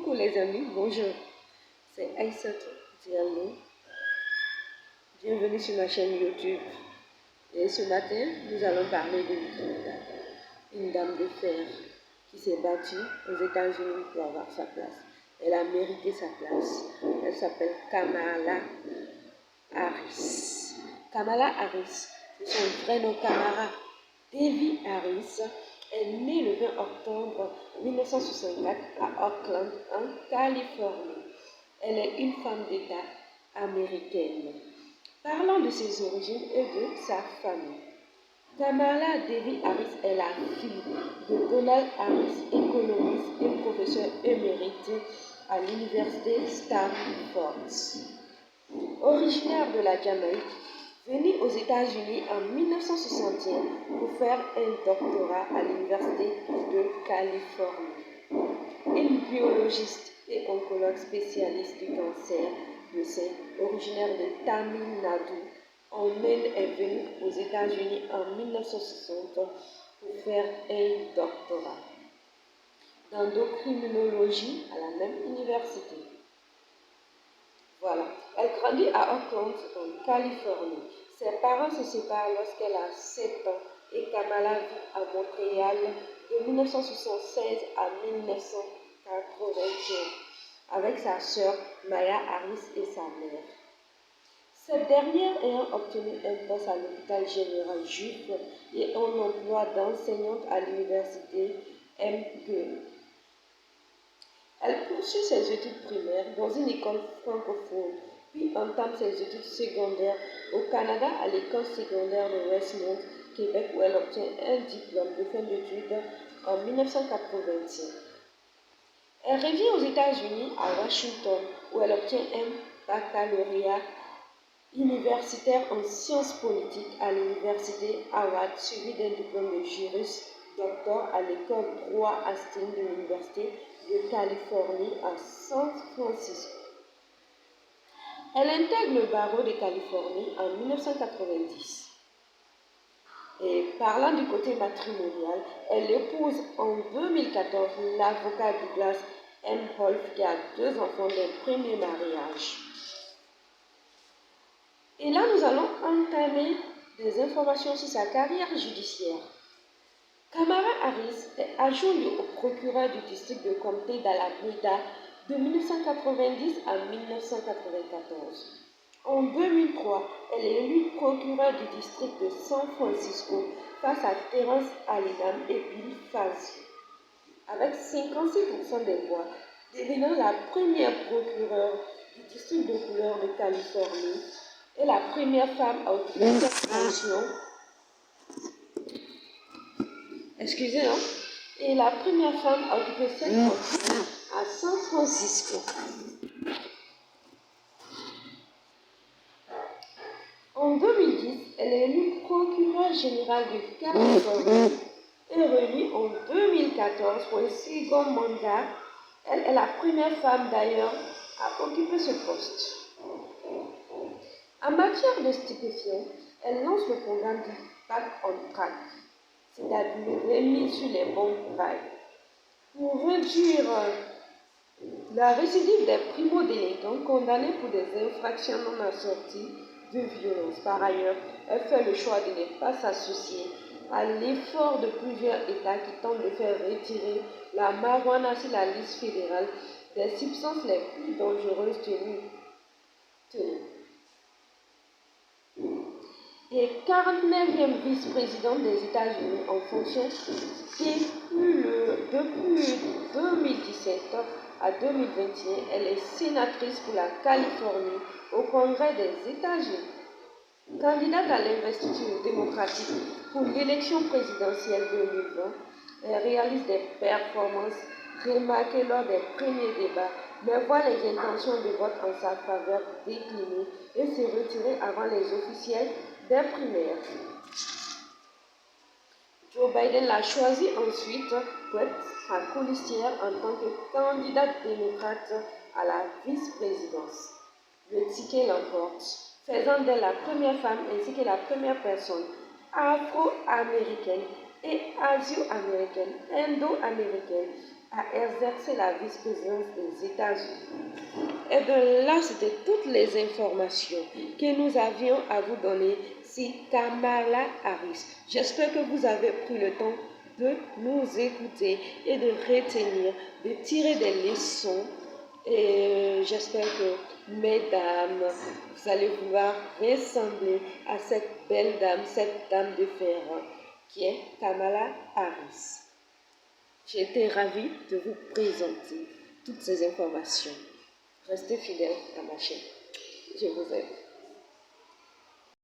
Coucou les amis, bonjour, c'est Aïssatou Diallo. Bienvenue sur ma chaîne YouTube. Et ce matin, nous allons parler une dame de fer qui s'est battue aux États-Unis pour avoir sa place. Elle a mérité sa place. Elle s'appelle Kamala Harris. Kamala Harris, c'est son vrai nom Kamala Devi Harris, est née le 20 octobre 1964 à Oakland, en Californie. Elle est une femme d'État américaine. Parlons de ses origines et de sa famille. Kamala Devi Harris est la fille de Donald Harris, économiste et professeur émérite à l'université Stanford. Originaire de la Jamaïque, venue aux États-Unis en 1961 pour faire un doctorat à l'université de Californie. Une biologiste et oncologue spécialiste du cancer de sein, originaire de Tamil Nadu, en Inde, est venue aux États-Unis en 1960 pour faire un doctorat d'endocrinologie à la même université. Voilà. Elle grandit à Oakland, en Californie. Ses parents se séparent lorsqu'elle a 7 ans et Kamala vit à Montréal de 1976 à 1981 avec sa sœur Maya Harris et sa mère. Cette dernière ayant obtenu un poste à l'hôpital général juif et un emploi d'enseignante à l'université MGU. Elle poursuit ses études primaires dans une école francophone, puis entame ses études secondaires au Canada à l'école secondaire de Westmount, Québec, où elle obtient un diplôme de fin d'études en 1985. Elle revient aux États-Unis, à Washington, où elle obtient un baccalauréat universitaire en sciences politiques à l'université Howard, suivi d'un diplôme de juris doctor à l'école droit Hastings de l'université de Californie à San Francisco. Elle intègre le barreau de Californie en 1990. Et parlant du côté matrimonial, elle épouse en 2014 l'avocat Douglas M. Wolfe qui a 2 enfants d'un premier mariage. Et là, nous allons entamer des informations sur sa carrière judiciaire. Kamala Harris est adjointe au procureur du district de comté d'Alameda de 1990 à 1994. En 2003, elle est élue procureure du district de San Francisco face à Terrence Allingham et Bill Fazio, avec 56% des voix, devenant la première procureure du district de couleur de Californie et la première femme à occuper cette fonction. Et la première femme à occuper cette fonction à San Francisco. En 2010, elle est élue procureure générale de Californie et relue en 2014 pour un second mandat. Elle est la première femme d'ailleurs à occuper ce poste. En matière de stupéfiants, elle lance le programme du Back on Track, c'est-à-dire remis sur les bons rails, pour réduire la récidive des primo-délinquants condamnés pour des infractions non assorties de violence. Par ailleurs, elle fait le choix de ne pas s'associer à l'effort de plusieurs États qui tentent de faire retirer la marijuana sur la liste fédérale des substances les plus dangereuses tenues. Et 49e vice-présidente des États-Unis en fonction depuis 2017 à 2021, elle est sénatrice pour la Californie au Congrès des États-Unis. Candidate à l'investiture démocratique pour l'élection présidentielle 2020, elle réalise des performances remarquées lors des premiers débats, mais voit les intentions de vote en sa faveur décliner et se retirer avant les officiels des primaires. Joe Biden l'a choisi ensuite pour être sa colistière en tant que candidate démocrate à la vice-présidence. Le ticket l'emporte, faisant d'elle la première femme ainsi que la première personne afro-américaine et asio-américaine, indo-américaine a exercé la vice-présidence des États-Unis. Et bien là, c'était toutes les informations que nous avions à vous donner sur Kamala Harris. J'espère que vous avez pris le temps de nous écouter et de retenir, de tirer des leçons. Et j'espère que, mesdames, vous allez pouvoir ressembler à cette belle dame, cette dame de fer qui est Kamala Harris. J'ai été ravie de vous présenter toutes ces informations. Restez fidèles à ma chaîne. Je vous aime.